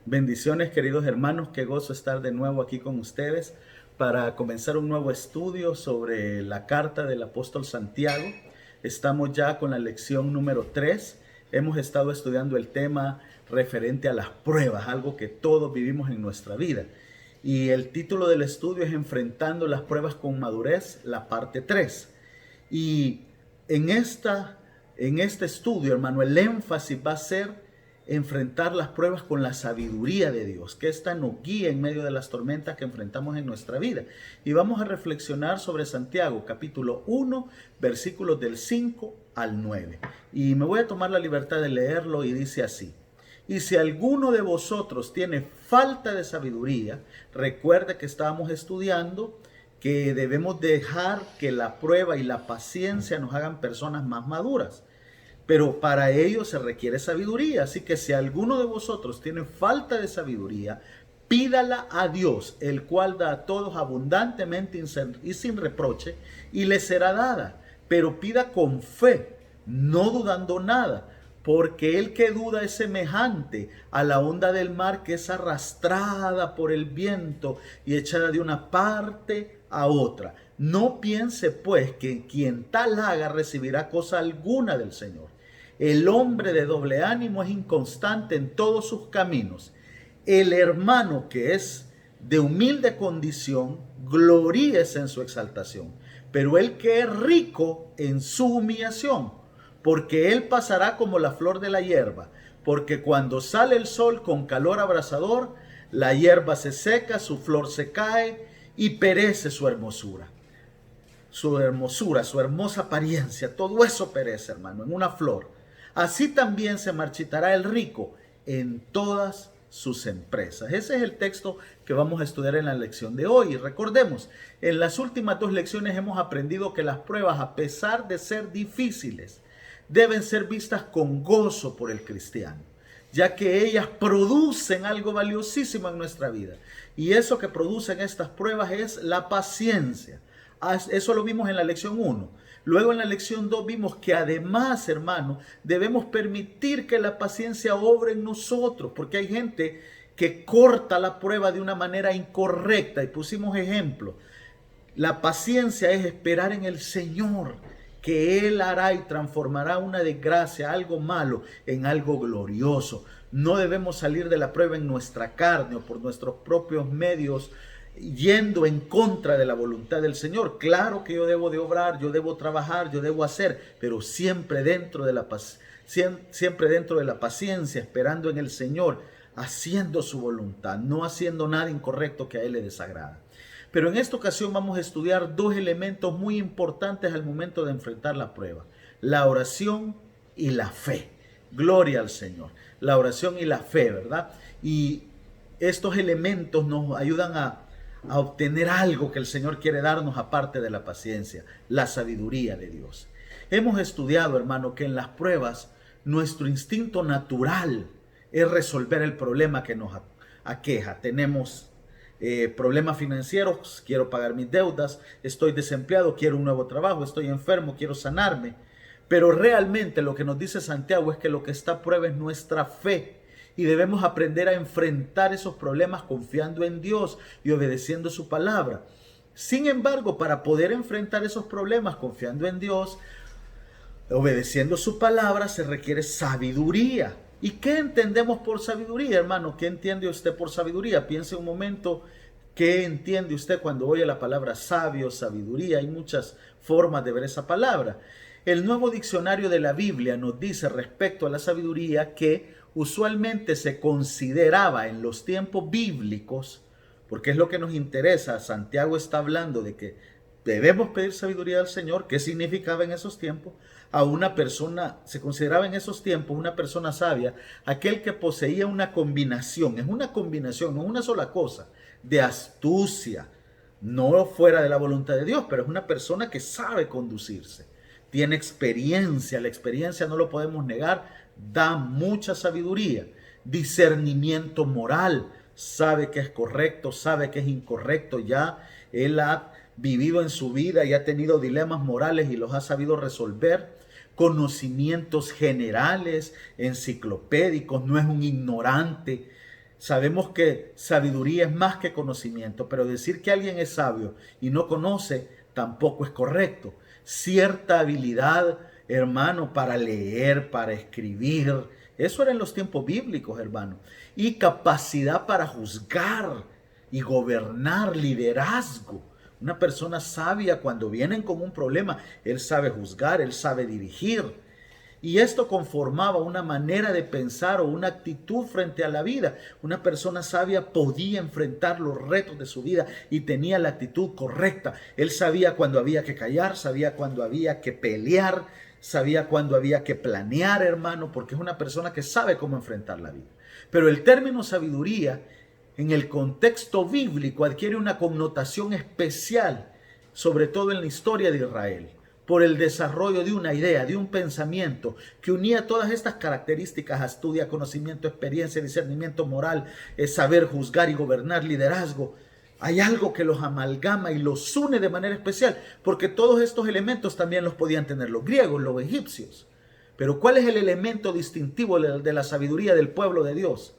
Bendiciones, queridos hermanos, qué gozo estar de nuevo aquí con ustedes para comenzar un nuevo estudio sobre la carta del apóstol Santiago. Estamos ya con la lección número 3. Hemos estado estudiando el tema referente a las pruebas, algo que todos vivimos en nuestra vida. Y el título del estudio es Enfrentando las pruebas con madurez, la parte 3. Y en este estudio, hermano, el énfasis va a ser enfrentar las pruebas con la sabiduría de Dios, que esta nos guía en medio de las tormentas que enfrentamos en nuestra vida. Y vamos a reflexionar sobre Santiago, capítulo 1, versículos del 5 al 9. Y me voy a tomar la libertad de leerlo y dice así: y si alguno de vosotros tiene falta de sabiduría, recuerde que estábamos estudiando que debemos dejar que la prueba y la paciencia nos hagan personas más maduras. Pero para ello se requiere sabiduría. Así que si alguno de vosotros tiene falta de sabiduría, pídala a Dios, el cual da a todos abundantemente y sin reproche, y le será dada. Pero pida con fe, no dudando nada, porque el que duda es semejante a la onda del mar que es arrastrada por el viento y echada de una parte a otra. No piense pues que quien tal haga recibirá cosa alguna del Señor. El hombre de doble ánimo es inconstante en todos sus caminos. El hermano que es de humilde condición, gloríese en su exaltación, pero el que es rico en su humillación, porque él pasará como la flor de la hierba, porque cuando sale el sol con calor abrasador, la hierba se seca, su flor se cae y perece su hermosura. Su hermosura, su hermosa apariencia, todo eso perece, hermano, en una flor. Así también se marchitará el rico en todas sus empresas. Ese es el texto que vamos a estudiar en la lección de hoy. Y recordemos, en las últimas dos lecciones hemos aprendido que las pruebas, a pesar de ser difíciles, deben ser vistas con gozo por el cristiano, ya que ellas producen algo valiosísimo en nuestra vida. Y eso que producen estas pruebas es la paciencia. Eso lo vimos en la lección 1. Luego en la lección 2 vimos que además, hermano, debemos permitir que la paciencia obre en nosotros, porque hay gente que corta la prueba de una manera incorrecta y pusimos ejemplo. La paciencia es esperar en el Señor, que Él hará y transformará una desgracia, algo malo, en algo glorioso. No debemos salir de la prueba en nuestra carne o por nuestros propios medios, yendo en contra de la voluntad del Señor. Claro que yo debo de obrar, yo debo trabajar, yo debo hacer, pero siempre dentro de la paciencia, esperando en el Señor, haciendo su voluntad, no haciendo nada incorrecto que a Él le desagrada. Pero en esta ocasión vamos a estudiar dos elementos muy importantes al momento de enfrentar la prueba: la oración y la fe. Gloria al Señor. La oración y la fe, ¿verdad? Y estos elementos nos ayudan a obtener algo que el Señor quiere darnos aparte de la paciencia, la sabiduría de Dios. Hemos estudiado, hermano, que en las pruebas nuestro instinto natural es resolver el problema que nos aqueja. Tenemos problemas financieros, quiero pagar mis deudas, estoy desempleado, quiero un nuevo trabajo, estoy enfermo, quiero sanarme. Pero realmente lo que nos dice Santiago es que lo que está a prueba es nuestra fe. Y debemos aprender a enfrentar esos problemas confiando en Dios y obedeciendo su palabra. Sin embargo, para poder enfrentar esos problemas confiando en Dios, obedeciendo su palabra, se requiere sabiduría. ¿Y qué entendemos por sabiduría, hermano? ¿Qué entiende usted por sabiduría? Piense un momento, ¿qué entiende usted cuando oye la palabra sabio, sabiduría? Hay muchas formas de ver esa palabra. El Nuevo Diccionario de la Biblia nos dice respecto a la sabiduría que usualmente se consideraba en los tiempos bíblicos, porque es lo que nos interesa. Santiago está hablando de que debemos pedir sabiduría al Señor. ¿Qué significaba en esos tiempos? A una persona, se consideraba en esos tiempos una persona sabia, aquel que poseía una combinación, es una combinación, no es una sola cosa, de astucia, no fuera de la voluntad de Dios, pero es una persona que sabe conducirse, tiene experiencia, la experiencia no lo podemos negar, da mucha sabiduría, discernimiento moral, sabe que es correcto, sabe que es incorrecto, ya él ha vivido en su vida y ha tenido dilemas morales y los ha sabido resolver. Conocimientos generales, enciclopédicos, no es un ignorante, Sabemos que sabiduría es más que conocimiento, pero decir que alguien es sabio y no conoce tampoco es correcto. Cierta habilidad, hermano, para leer, para escribir, eso era en los tiempos bíblicos, hermano. Y capacidad para juzgar y gobernar, liderazgo. Una persona sabia, cuando vienen con un problema, él sabe juzgar, él sabe dirigir. Y esto conformaba una manera de pensar o una actitud frente a la vida. Una persona sabia podía enfrentar los retos de su vida y tenía la actitud correcta. Él sabía cuándo había que callar, sabía cuándo había que pelear, sabía cuándo había que planear, hermano, porque es una persona que sabe cómo enfrentar la vida. Pero el término sabiduría en el contexto bíblico adquiere una connotación especial, sobre todo en la historia de Israel, por el desarrollo de una idea, de un pensamiento que unía todas estas características: astucia, conocimiento, experiencia, discernimiento moral, saber juzgar y gobernar, liderazgo. Hay algo que los amalgama y los une de manera especial, porque todos estos elementos también los podían tener los griegos, los egipcios. Pero ¿cuál es el elemento distintivo de la sabiduría del pueblo de Dios?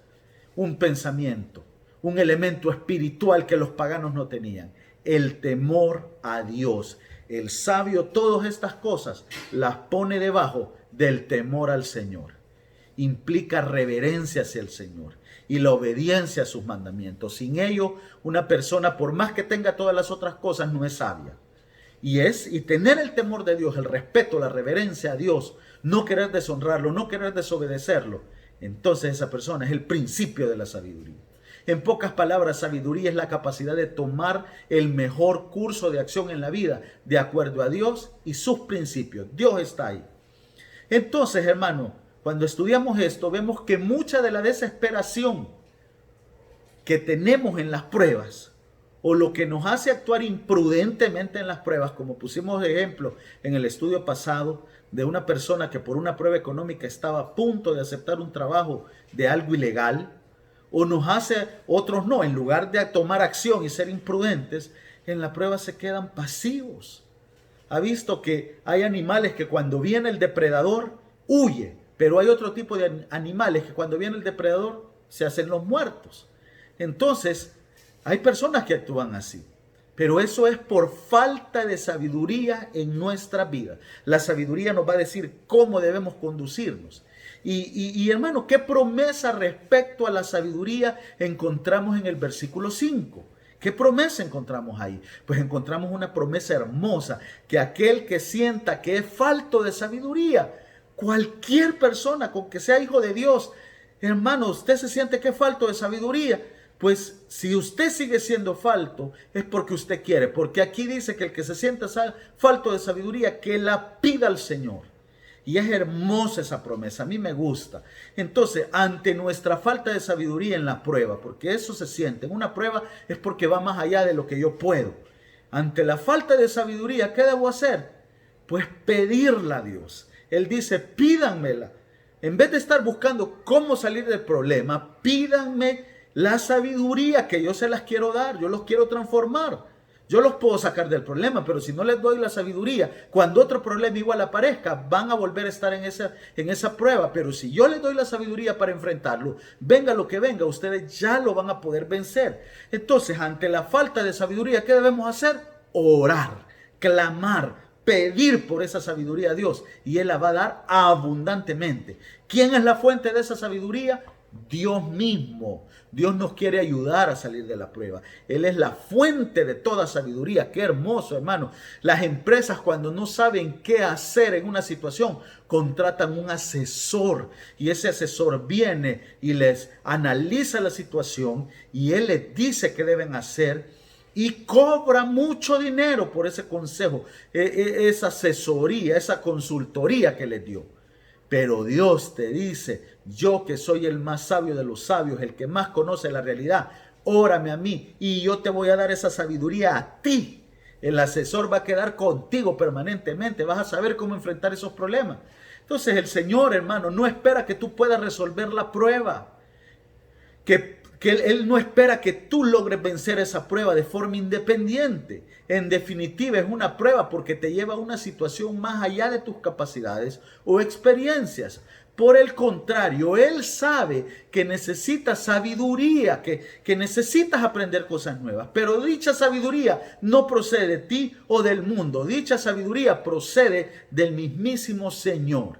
Un pensamiento, un elemento espiritual que los paganos no tenían: el temor a Dios. El sabio todas estas cosas las pone debajo del temor al Señor. Implica reverencia hacia el Señor y la obediencia a sus mandamientos. Sin ello, una persona, por más que tenga todas las otras cosas, no es sabia. Y tener el temor de Dios, el respeto, la reverencia a Dios, no querer deshonrarlo, no querer desobedecerlo. Entonces esa persona es el principio de la sabiduría. En pocas palabras, sabiduría es la capacidad de tomar el mejor curso de acción en la vida, de acuerdo a Dios y sus principios. Dios está ahí. Entonces, hermano, cuando estudiamos esto, vemos que mucha de la desesperación que tenemos en las pruebas, o lo que nos hace actuar imprudentemente en las pruebas, como pusimos de ejemplo en el estudio pasado, de una persona que por una prueba económica estaba a punto de aceptar un trabajo de algo ilegal, o nos hace, otros no, en lugar de tomar acción y ser imprudentes, en la prueba se quedan pasivos. Ha visto que hay animales que cuando viene el depredador huye, pero hay otro tipo de animales que cuando viene el depredador se hacen los muertos. Entonces, hay personas que actúan así, pero eso es por falta de sabiduría en nuestra vida. La sabiduría nos va a decir cómo debemos conducirnos. Y hermano, ¿qué promesa respecto a la sabiduría encontramos en el versículo 5? ¿Qué promesa encontramos ahí? Pues encontramos una promesa hermosa, que aquel que sienta que es falto de sabiduría, cualquier persona con que sea hijo de Dios, hermano, usted se siente que es falto de sabiduría, pues si usted sigue siendo falto, es porque usted quiere, porque aquí dice que el que se sienta falto de sabiduría, que la pida al Señor. Y es hermosa esa promesa, a mí me gusta. Entonces, ante nuestra falta de sabiduría en la prueba, porque eso se siente, en una prueba es porque va más allá de lo que yo puedo. Ante la falta de sabiduría, ¿qué debo hacer? Pues pedirla a Dios. Él dice, pídanmela. En vez de estar buscando cómo salir del problema, pídanme la sabiduría que yo se las quiero dar, yo los quiero transformar. Yo los puedo sacar del problema, pero si no les doy la sabiduría, cuando otro problema igual aparezca, van a volver a estar en esa prueba. Pero si yo les doy la sabiduría para enfrentarlo, venga lo que venga, ustedes ya lo van a poder vencer. Entonces, ante la falta de sabiduría, ¿qué debemos hacer? Orar, clamar, pedir por esa sabiduría a Dios, y Él la va a dar abundantemente. ¿Quién es la fuente de esa sabiduría? Dios mismo. Dios nos quiere ayudar a salir de la prueba. Él es la fuente de toda sabiduría. Qué hermoso, hermano. Las empresas, cuando no saben qué hacer en una situación, contratan un asesor, y ese asesor viene y les analiza la situación y él les dice qué deben hacer, y cobra mucho dinero por ese consejo, esa asesoría, esa consultoría que les dio. Pero Dios te dice, yo que soy el más sabio de los sabios, el que más conoce la realidad, órame a mí y yo te voy a dar esa sabiduría a ti. El asesor va a quedar contigo permanentemente, vas a saber cómo enfrentar esos problemas. Entonces el Señor, hermano, no espera que tú puedas resolver la prueba, que Él no espera que tú logres vencer esa prueba de forma independiente. En definitiva, es una prueba porque te lleva a una situación más allá de tus capacidades o experiencias. Por el contrario, Él sabe que necesitas sabiduría, que necesitas aprender cosas nuevas. Pero dicha sabiduría no procede de ti o del mundo. Dicha sabiduría procede del mismísimo Señor.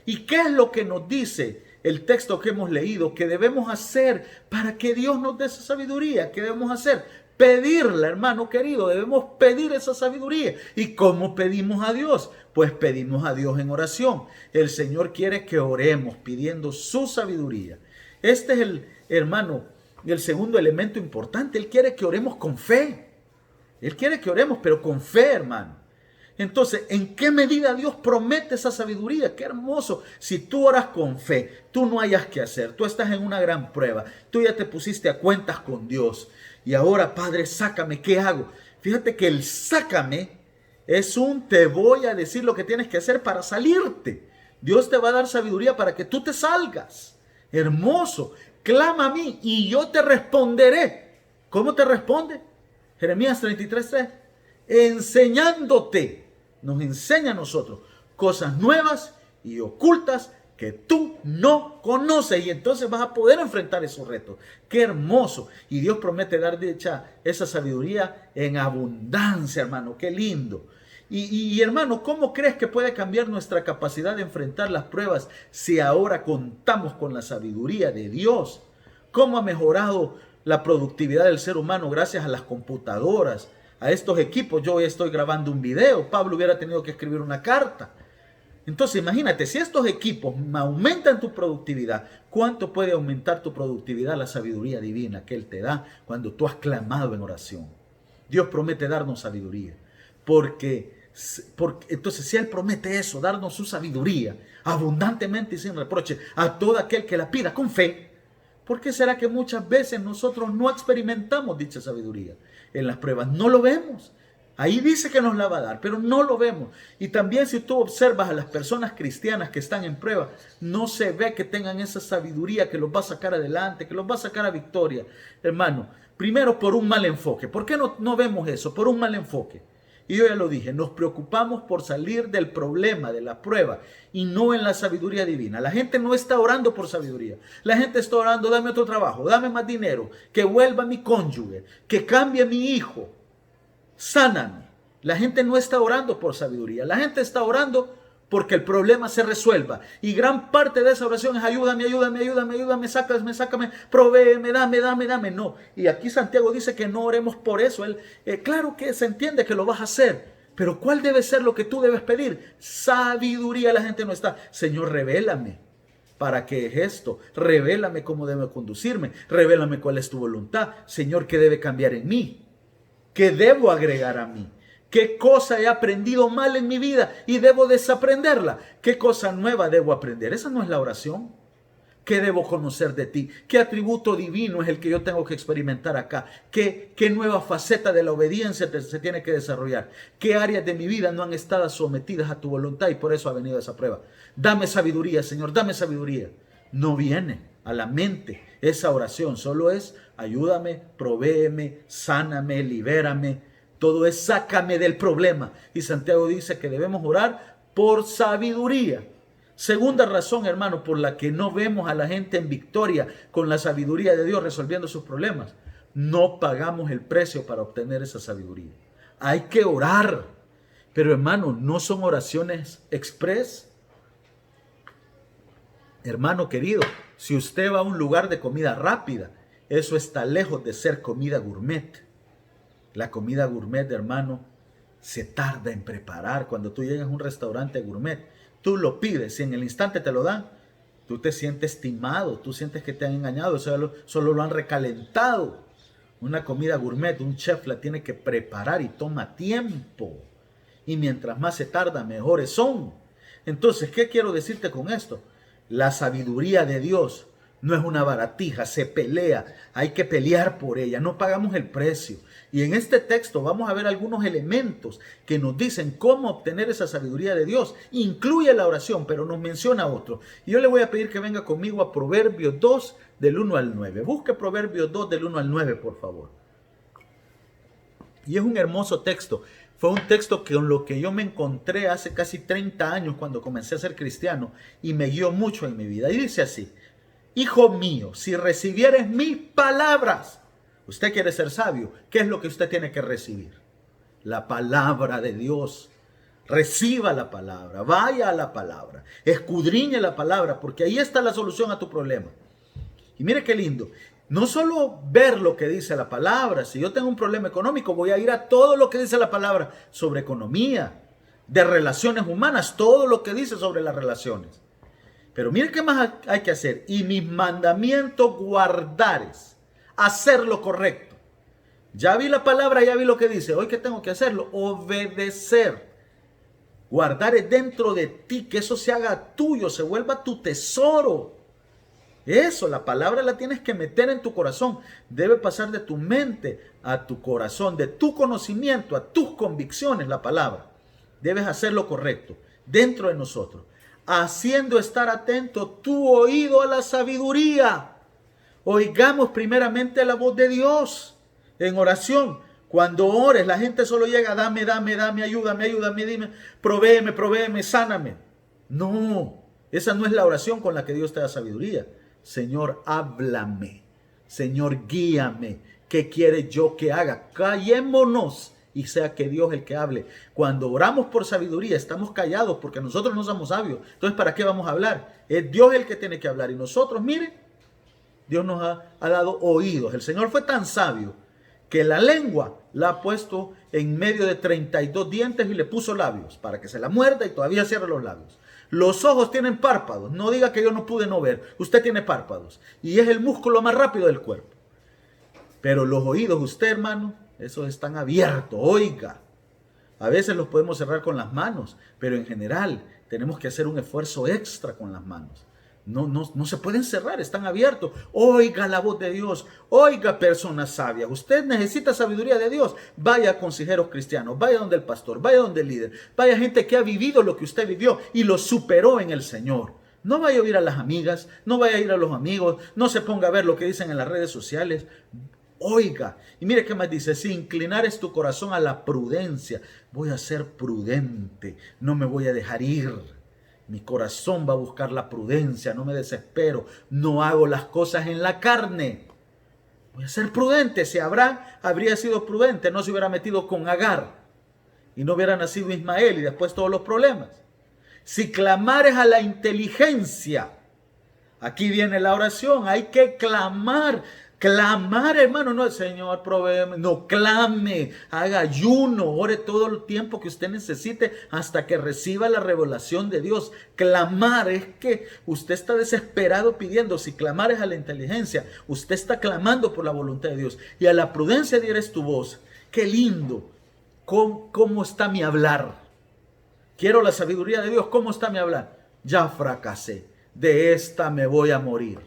¿Y qué es lo que nos dice el texto que hemos leído? ¿Qué debemos hacer para que Dios nos dé esa sabiduría? ¿Qué debemos hacer? Pedirla, hermano querido, debemos pedir esa sabiduría. ¿Y cómo pedimos a Dios? Pues pedimos a Dios en oración. El Señor quiere que oremos pidiendo su sabiduría. Este es el segundo elemento importante. Él quiere que oremos con fe. Él quiere que oremos, pero con fe, hermano. Entonces, ¿en qué medida Dios promete esa sabiduría? ¡Qué hermoso! Si tú oras con fe, tú no hayas que hacer, tú estás en una gran prueba, tú ya te pusiste a cuentas con Dios. Y ahora, Padre, sácame, ¿qué hago? Fíjate que el sácame es te voy a decir lo que tienes que hacer para salirte. Dios te va a dar sabiduría para que tú te salgas. Hermoso. Clama a mí y yo te responderé. ¿Cómo te responde? Jeremías 33:3. Enseñándote. Nos enseña a nosotros cosas nuevas y ocultas que tú no conoces, y entonces vas a poder enfrentar esos retos. ¡Qué hermoso! Y Dios promete dar esa sabiduría en abundancia, hermano. ¡Qué lindo! Y hermano, ¿cómo crees que puede cambiar nuestra capacidad de enfrentar las pruebas si ahora contamos con la sabiduría de Dios? ¿Cómo ha mejorado la productividad del ser humano gracias a las computadoras, a estos equipos? Yo hoy estoy grabando un video. Pablo hubiera tenido que escribir una carta. Entonces imagínate, si estos equipos aumentan tu productividad, ¿cuánto puede aumentar tu productividad la sabiduría divina que Él te da cuando tú has clamado en oración? Dios promete darnos sabiduría, porque entonces si Él promete eso, darnos su sabiduría abundantemente y sin reproche a todo aquel que la pida con fe, ¿por qué será que muchas veces nosotros no experimentamos dicha sabiduría? En las pruebas no lo vemos. Ahí dice que nos la va a dar, pero no lo vemos. Y también si tú observas a las personas cristianas que están en prueba, no se ve que tengan esa sabiduría que los va a sacar adelante, que los va a sacar a victoria. Hermano, primero por un mal enfoque. ¿Por qué no vemos eso? Por un mal enfoque. Y yo ya lo dije, nos preocupamos por salir del problema, de la prueba, y no en la sabiduría divina. La gente no está orando por sabiduría. La gente está orando, dame otro trabajo, dame más dinero, que vuelva mi cónyuge, que cambie mi hijo. Sáname. La gente no está orando por sabiduría. La gente está orando porque el problema se resuelva. Y gran parte de esa oración es ayúdame, ayúdame, ayúdame, ayúdame, sácame, provéeme, dame. No. Y aquí Santiago dice que no oremos por eso. Claro que se entiende que lo vas a hacer. Pero ¿cuál debe ser lo que tú debes pedir? Sabiduría. La gente no está. Señor, revélame. ¿Para qué es esto? Revélame cómo debo conducirme. Revélame cuál es tu voluntad. Señor, ¿qué debe cambiar en mí? ¿Qué debo agregar a mí? ¿Qué cosa he aprendido mal en mi vida y debo desaprenderla? ¿Qué cosa nueva debo aprender? Esa no es la oración. ¿Qué debo conocer de ti? ¿Qué atributo divino es el que yo tengo que experimentar acá? ¿Qué nueva faceta de la obediencia se tiene que desarrollar? ¿Qué áreas de mi vida no han estado sometidas a tu voluntad y por eso ha venido esa prueba? Dame sabiduría, Señor, dame sabiduría. No viene a la mente esa oración, solo es ayúdame, provéeme, sáname, libérame. Todo es sácame del problema. Y Santiago dice que debemos orar por sabiduría. Segunda razón, hermano, por la que no vemos a la gente en victoria con la sabiduría de Dios resolviendo sus problemas. No pagamos el precio para obtener esa sabiduría. Hay que orar. Pero hermano, no son oraciones express. Hermano querido, si usted va a un lugar de comida rápida, eso está lejos de ser comida gourmet. La comida gourmet, hermano, se tarda en preparar. Cuando tú llegas a un restaurante gourmet, tú lo pides y en el instante te lo dan. Tú te sientes timado, tú sientes que te han engañado, solo lo han recalentado. Una comida gourmet, un chef la tiene que preparar y toma tiempo. Y mientras más se tarda, mejores son. Entonces, ¿qué quiero decirte con esto? La sabiduría de Dios no es una baratija, se pelea, hay que pelear por ella, no pagamos el precio. Y en este texto vamos a ver algunos elementos que nos dicen cómo obtener esa sabiduría de Dios. Incluye la oración, pero nos menciona otro. Y yo le voy a pedir que venga conmigo a Proverbios 2 del 1 al 9. Busque Proverbios 2 del 1 al 9, por favor. Y es un hermoso texto. Fue un texto con lo que yo me encontré hace casi 30 años cuando comencé a ser cristiano y me guió mucho en mi vida. Y dice así: hijo mío, si recibieres mis palabras, usted quiere ser sabio, ¿qué es lo que usted tiene que recibir? La palabra de Dios. Reciba la palabra, vaya a la palabra, escudriñe la palabra, porque ahí está la solución a tu problema. Y mire qué lindo. No solo ver lo que dice la palabra. Si yo tengo un problema económico, voy a ir a todo lo que dice la palabra sobre economía, de relaciones humanas, todo lo que dice sobre las relaciones. Pero mire qué más hay que hacer. Y mis mandamientos guardares, hacer lo correcto. Ya vi la palabra, ya vi lo que dice. Hoy, ¿qué tengo que hacerlo? Obedecer. Guardar dentro de ti, que eso se haga tuyo, se vuelva tu tesoro. Eso, la palabra la tienes que meter en tu corazón. Debe pasar de tu mente a tu corazón, de tu conocimiento a tus convicciones, la palabra. Debes hacer lo correcto dentro de nosotros, haciendo estar atento tu oído a la sabiduría. Oigamos primeramente la voz de Dios en oración. Cuando ores, la gente solo llega: dame, ayúdame, dime, provéeme, sáname. No, esa no es la oración con la que Dios te da sabiduría. Señor, háblame. Señor, guíame. ¿Qué quiere yo que haga? Callémonos y sea que Dios el que hable. Cuando oramos por sabiduría, estamos callados porque nosotros no somos sabios. Entonces, ¿para qué vamos a hablar? Es Dios el que tiene que hablar. Y nosotros, miren, Dios nos ha dado oídos. El Señor fue tan sabio que la lengua la ha puesto en medio de 32 dientes y le puso labios para que se la muerda y todavía cierre los labios. Los ojos tienen párpados. No diga que yo no pude no ver. Usted tiene párpados y es el músculo más rápido del cuerpo. Pero los oídos, usted, hermano, esos están abiertos. Oiga, a veces los podemos cerrar con las manos, pero en general tenemos que hacer un esfuerzo extra con las manos. No se pueden cerrar, están abiertos. Oiga la voz de Dios, oiga personas sabias. Usted necesita sabiduría de Dios. Vaya a consejeros cristianos, vaya donde el pastor, vaya donde el líder, vaya gente que ha vivido lo que usted vivió y lo superó en el Señor. No vaya a oír a las amigas, no vaya a ir a los amigos, no se ponga a ver lo que dicen en las redes sociales. Oiga, y mire qué más dice: si inclinares tu corazón a la prudencia, voy a ser prudente, no me voy a dejar ir. Mi corazón va a buscar la prudencia, no me desespero, no hago las cosas en la carne. Voy a ser prudente. Si Abraham habría sido prudente, no se hubiera metido con Agar y no hubiera nacido Ismael y después todos los problemas. Si clamares a la inteligencia, aquí viene la oración, hay que clamar. Clamar, hermano, no, Señor, provéeme, no, clame, haga ayuno, ore todo el tiempo que usted necesite hasta que reciba la revelación de Dios. Clamar es que usted está desesperado pidiendo. Si clamar es a la inteligencia, usted está clamando por la voluntad de Dios. Y a la prudencia dieres tu voz. Qué lindo. ¿Cómo está mi hablar? Quiero la sabiduría de Dios. ¿Cómo está mi hablar? Ya fracasé. De esta me voy a morir.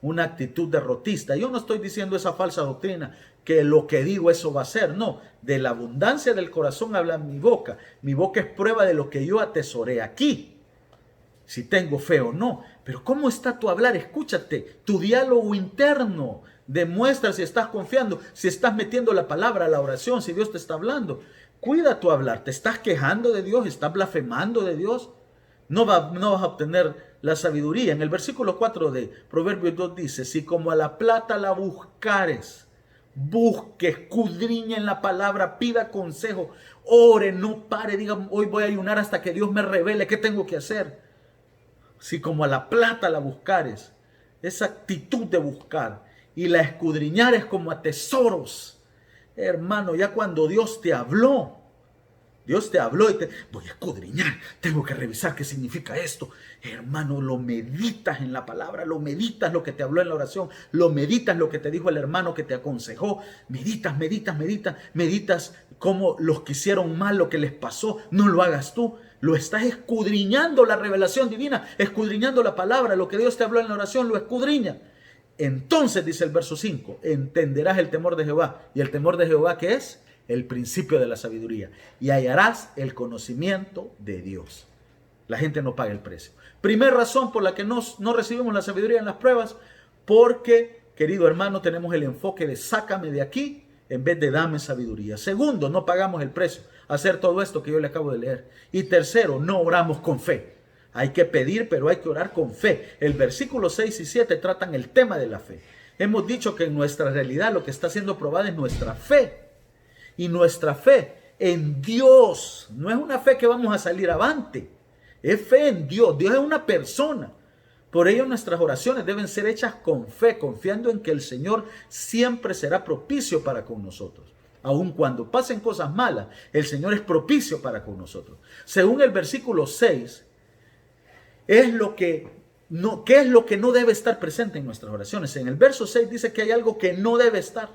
Una actitud derrotista. Yo no estoy diciendo esa falsa doctrina, que lo que digo eso va a ser. No, de la abundancia del corazón habla mi boca. Mi boca es prueba de lo que yo atesoré aquí. Si tengo fe o no. Pero ¿cómo está tu hablar? Escúchate, tu diálogo interno. Demuestra si estás confiando, si estás metiendo la palabra a la oración, si Dios te está hablando. Cuida tu hablar. ¿Te estás quejando de Dios? ¿Estás blasfemando de Dios? No vas a obtener la sabiduría. En el versículo 4 de Proverbios 2 dice: si como a la plata la buscares, busque, escudriñe en la palabra, pida consejo, ore, no pare, diga: hoy voy a ayunar hasta que Dios me revele qué tengo que hacer. Si como a la plata la buscares, esa actitud de buscar, y la escudriñares como a tesoros, hermano, ya cuando Dios te habló y te voy a escudriñar, tengo que revisar qué significa esto. Hermano, lo meditas en la palabra, lo meditas lo que te habló en la oración, lo meditas lo que te dijo el hermano que te aconsejó, meditas cómo los que hicieron mal, lo que les pasó, no lo hagas tú. Lo estás escudriñando, la revelación divina, escudriñando la palabra, lo que Dios te habló en la oración, lo escudriña. Entonces, dice el verso 5, entenderás el temor de Jehová. ¿Y el temor de Jehová qué es? El principio de la sabiduría. Y hallarás el conocimiento de Dios. La gente no paga el precio. Primera razón por la que no recibimos la sabiduría en las pruebas, porque, querido hermano, tenemos el enfoque de sácame de aquí en vez de dame sabiduría. Segundo, no pagamos el precio. hacer todo esto que yo le acabo de leer. Y tercero, no oramos con fe. Hay que pedir, pero hay que orar con fe. El versículo 6 y 7 tratan el tema de la fe. Hemos dicho que en nuestra realidad lo que está siendo probada es nuestra fe. Y nuestra fe en Dios. No es una fe que vamos a salir avante. Es fe en Dios. Dios es una persona. Por ello nuestras oraciones deben ser hechas con fe, confiando en que el Señor siempre será propicio para con nosotros. Aun cuando pasen cosas malas, el Señor es propicio para con nosotros. Según el versículo 6, ¿qué es lo que no debe estar presente en nuestras oraciones? En el verso 6 dice que hay algo que no debe estar.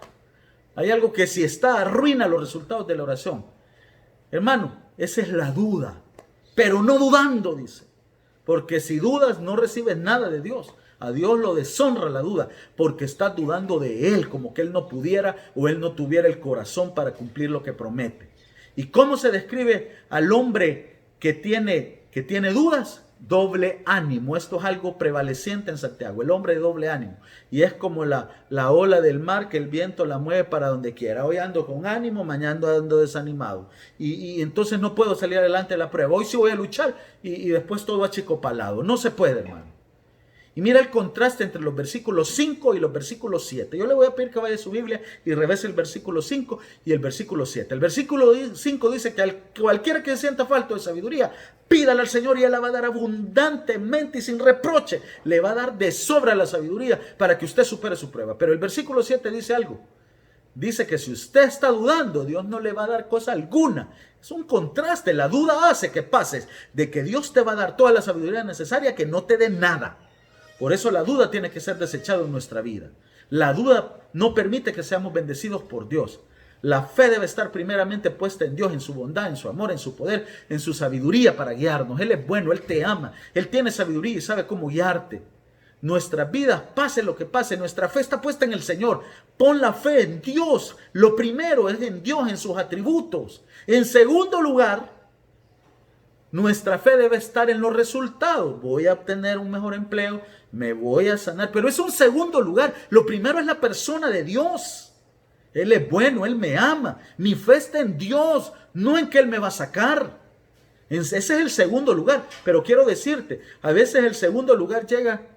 Hay algo que si está arruina los resultados de la oración. Hermano, esa es la duda. Pero no dudando, dice. Porque si dudas no recibes nada de Dios. A Dios lo deshonra la duda, porque estás dudando de Él, como que Él no pudiera o Él no tuviera el corazón para cumplir lo que promete. ¿Y cómo se describe al hombre que tiene dudas? Doble ánimo. Esto es algo prevaleciente en Santiago, el hombre de doble ánimo. Y es como la ola del mar que el viento la mueve para donde quiera. Hoy ando con ánimo, mañana ando desanimado. Y entonces no puedo salir adelante de la prueba. Hoy sí voy a luchar y después todo achicopalado. No se puede, hermano. Y mira el contraste entre los versículos 5 y los versículos 7. Yo le voy a pedir que vaya a su Biblia y revise el versículo 5 y el versículo 7. El versículo 5 dice que cualquiera que sienta falta de sabiduría, pídale al Señor y Él la va a dar abundantemente y sin reproche. Le va a dar de sobra la sabiduría para que usted supere su prueba. Pero el versículo 7 dice algo. Dice que si usted está dudando, Dios no le va a dar cosa alguna. Es un contraste. La duda hace que pases de que Dios te va a dar toda la sabiduría necesaria que no te dé nada. Por eso la duda tiene que ser desechada en nuestra vida. La duda no permite que seamos bendecidos por Dios. La fe debe estar primeramente puesta en Dios, en su bondad, en su amor, en su poder, en su sabiduría para guiarnos. Él es bueno, Él te ama, Él tiene sabiduría y sabe cómo guiarte. Nuestras vidas, pase lo que pase, nuestra fe está puesta en el Señor. Pon la fe en Dios. Lo primero es en Dios, en sus atributos. En segundo lugar, nuestra fe debe estar en los resultados. Voy a obtener un mejor empleo, me voy a sanar. Pero es un segundo lugar. Lo primero es la persona de Dios. Él es bueno, Él me ama. Mi fe está en Dios, no en que Él me va a sacar. Ese es el segundo lugar. Pero quiero decirte, a veces el segundo lugar llega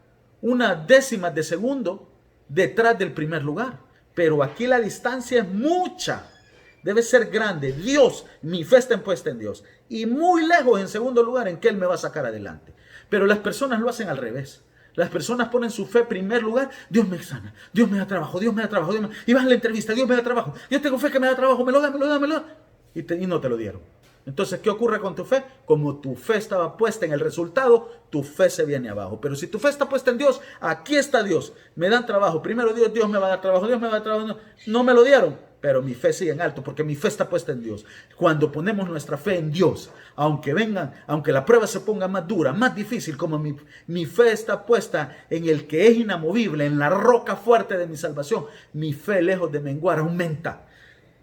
una décima de segundo detrás del primer lugar. Pero aquí la distancia es mucha. Debe ser grande. Dios, mi fe está puesta en Dios. Y muy lejos, en segundo lugar, en que Él me va a sacar adelante. Pero las personas lo hacen al revés. Las personas ponen su fe en primer lugar. Dios me sana, Dios me da trabajo, Dios me da trabajo. Y vas a la entrevista, Dios me da trabajo. Yo tengo fe que me da trabajo, me lo da. Y no te lo dieron. Entonces, ¿qué ocurre con tu fe? Como tu fe estaba puesta en el resultado, tu fe se viene abajo. Pero si tu fe está puesta en Dios, aquí está Dios. Me dan trabajo. Primero Dios me va a dar trabajo, Dios me va a dar trabajo. No me lo dieron. Pero mi fe sigue en alto porque mi fe está puesta en Dios. Cuando ponemos nuestra fe en Dios, aunque la prueba se ponga más dura, más difícil, como mi fe está puesta en el que es inamovible, en la roca fuerte de mi salvación, mi fe, lejos de menguar, aumenta.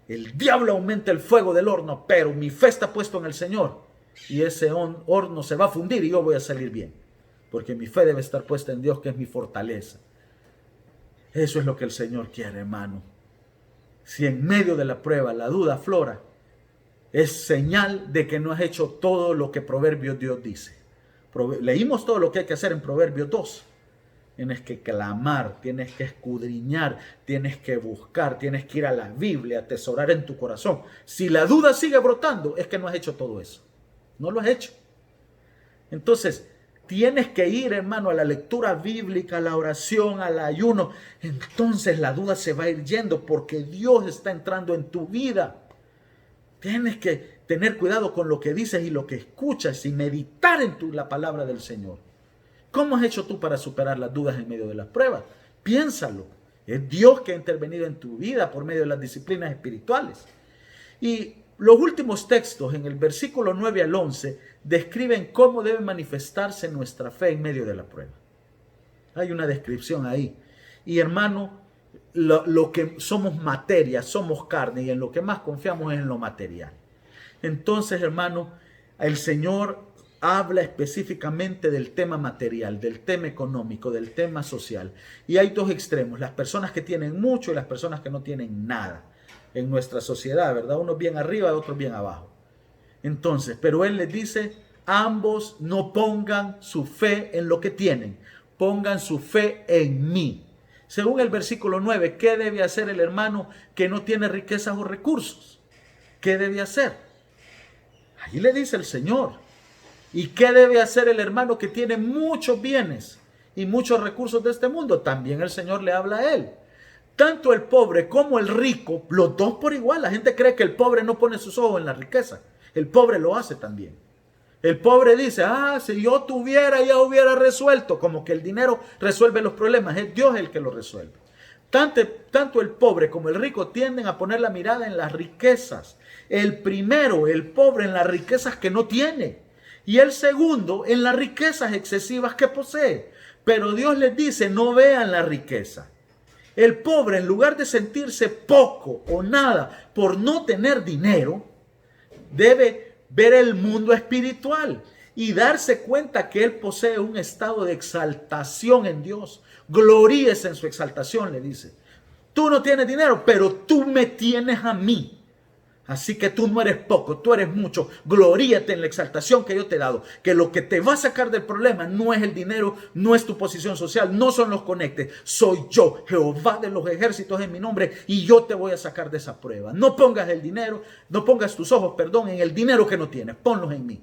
El diablo aumenta el fuego del horno, pero mi fe está puesta en el Señor. Y ese horno se va a fundir y yo voy a salir bien. Porque mi fe debe estar puesta en Dios, que es mi fortaleza. Eso es lo que el Señor quiere, hermano. Si en medio de la prueba la duda aflora, es señal de que no has hecho todo lo que Proverbios Dios dice. Leímos todo lo que hay que hacer en Proverbios 2. Tienes que clamar, tienes que escudriñar, tienes que buscar, tienes que ir a la Biblia, atesorar en tu corazón. Si la duda sigue brotando, es que no has hecho todo eso. No lo has hecho. Entonces, tienes que ir, hermano, a la lectura bíblica, a la oración, al ayuno. Entonces la duda se va a ir yendo porque Dios está entrando en tu vida. Tienes que tener cuidado con lo que dices y lo que escuchas y meditar en la palabra del Señor. ¿Cómo has hecho tú para superar las dudas en medio de las pruebas? Piénsalo. Es Dios que ha intervenido en tu vida por medio de las disciplinas espirituales. Y los últimos textos, en el versículo 9 al 11, describen cómo debe manifestarse nuestra fe en medio de la prueba. Hay una descripción ahí. Y hermano, lo que somos materia, somos carne, y en lo que más confiamos es en lo material. Entonces, hermano, el Señor habla específicamente del tema material, del tema económico, del tema social. Y hay dos extremos, las personas que tienen mucho y las personas que no tienen nada en nuestra sociedad, ¿verdad? Unos bien arriba y otros bien abajo. Entonces, pero él les dice, ambos no pongan su fe en lo que tienen, pongan su fe en mí. Según el versículo 9, ¿qué debe hacer el hermano que no tiene riquezas o recursos? ¿Qué debe hacer? Ahí le dice el Señor. ¿Y qué debe hacer el hermano que tiene muchos bienes y muchos recursos de este mundo? También el Señor le habla a él. Tanto el pobre como el rico, los dos por igual. La gente cree que el pobre no pone sus ojos en la riqueza. El pobre lo hace también. El pobre dice, si yo tuviera ya hubiera resuelto. Como que el dinero resuelve los problemas. Es Dios el que lo resuelve. Tanto el pobre como el rico tienden a poner la mirada en las riquezas. El primero, el pobre, en las riquezas que no tiene. Y el segundo, en las riquezas excesivas que posee. Pero Dios les dice, no vean la riqueza. El pobre, en lugar de sentirse poco o nada por no tener dinero, debe ver el mundo espiritual y darse cuenta que él posee un estado de exaltación en Dios. Gloríese en su exaltación, le dice. Tú no tienes dinero, pero tú me tienes a mí. Así que tú no eres poco, tú eres mucho. Gloríate en la exaltación que yo te he dado. Que lo que te va a sacar del problema no es el dinero, no es tu posición social, no son los conectes. Soy yo, Jehová de los ejércitos en mi nombre, y yo te voy a sacar de esa prueba. No pongas el dinero, no pongas tus ojos, en el dinero que no tienes. Ponlos en mí.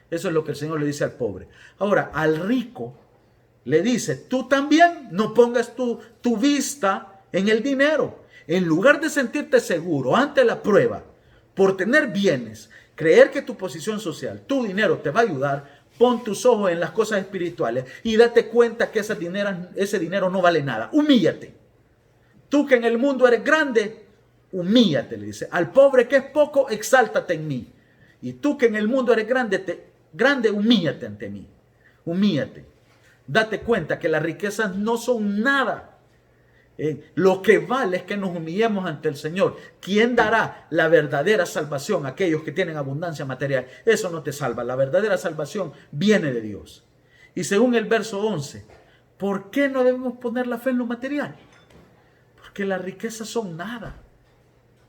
Eso es lo que el Señor le dice al pobre. Ahora, al rico le dice, tú también no pongas tu vista en el dinero. En lugar de sentirte seguro ante la prueba, por tener bienes, creer que tu posición social, tu dinero te va a ayudar, pon tus ojos en las cosas espirituales y date cuenta que ese dinero no vale nada. Humíllate. Tú que en el mundo eres grande, humíllate, le dice. Al pobre que es poco, exáltate en mí. Y tú que en el mundo eres grande, humíllate ante mí. Humíllate. Date cuenta que las riquezas no son nada. Lo que vale es que nos humillemos ante el Señor. ¿Quién dará la verdadera salvación a aquellos que tienen abundancia material? Eso no te salva. La verdadera salvación viene de Dios. Y según el verso 11, ¿por qué no debemos poner la fe en lo material? Porque las riquezas son nada.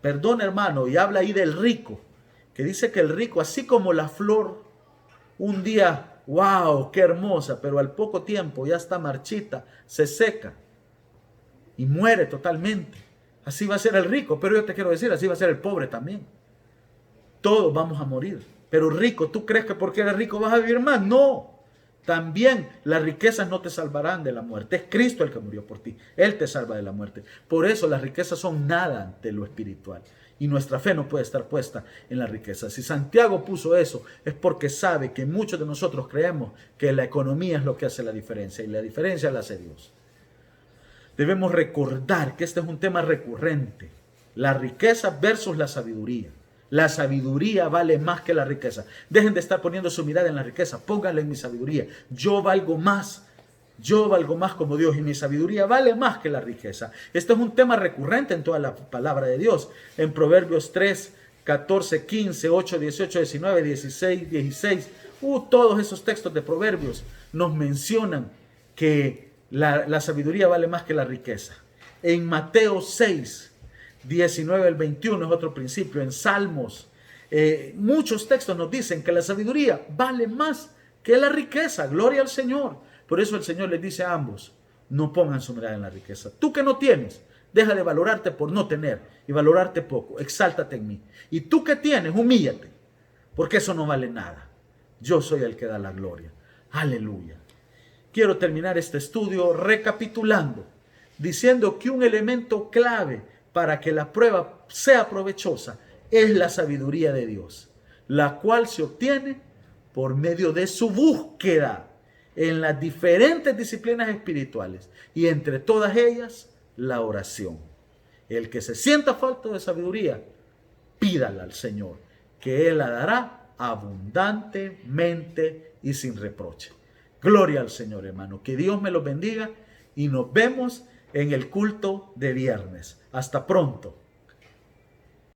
Perdón, hermano, y habla ahí del rico, que dice que el rico, así como la flor, un día, wow, qué hermosa, pero al poco tiempo ya está marchita, se seca y muere totalmente. Así va a ser el rico, pero yo te quiero decir, así va a ser el pobre también. Todos vamos a morir. Pero rico, ¿tú crees que porque eres rico vas a vivir más? No. También las riquezas no te salvarán de la muerte. Es Cristo el que murió por ti. Él te salva de la muerte. Por eso las riquezas son nada ante lo espiritual. Y nuestra fe no puede estar puesta en la riqueza. Si Santiago puso eso, es porque sabe que muchos de nosotros creemos que la economía es lo que hace la diferencia. Y la diferencia la hace Dios. Debemos recordar que este es un tema recurrente. La riqueza versus la sabiduría. La sabiduría vale más que la riqueza. Dejen de estar poniendo su mirada en la riqueza. Pónganla en mi sabiduría. Yo valgo más. Yo valgo más como Dios y mi sabiduría vale más que la riqueza. Este es un tema recurrente en toda la palabra de Dios. En Proverbios 3, 14, 15, 8, 18, 19, 16, 16. Todos esos textos de Proverbios nos mencionan que la sabiduría vale más que la riqueza. En Mateo 6, 19 al 21 es otro principio. En Salmos, muchos textos nos dicen que la sabiduría vale más que la riqueza. Gloria al Señor. Por eso el Señor les dice a ambos, no pongan su mirada en la riqueza. Tú que no tienes, deja de valorarte por no tener y valorarte poco. Exáltate en mí. Y tú que tienes, humíllate, porque eso no vale nada. Yo soy el que da la gloria. Aleluya. Quiero terminar este estudio recapitulando, diciendo que un elemento clave para que la prueba sea provechosa es la sabiduría de Dios, la cual se obtiene por medio de su búsqueda en las diferentes disciplinas espirituales y entre todas ellas la oración. El que se sienta falto de sabiduría, pídala al Señor, que Él la dará abundantemente y sin reproche. Gloria al Señor, hermano. Que Dios me los bendiga y nos vemos en el culto de viernes. Hasta pronto.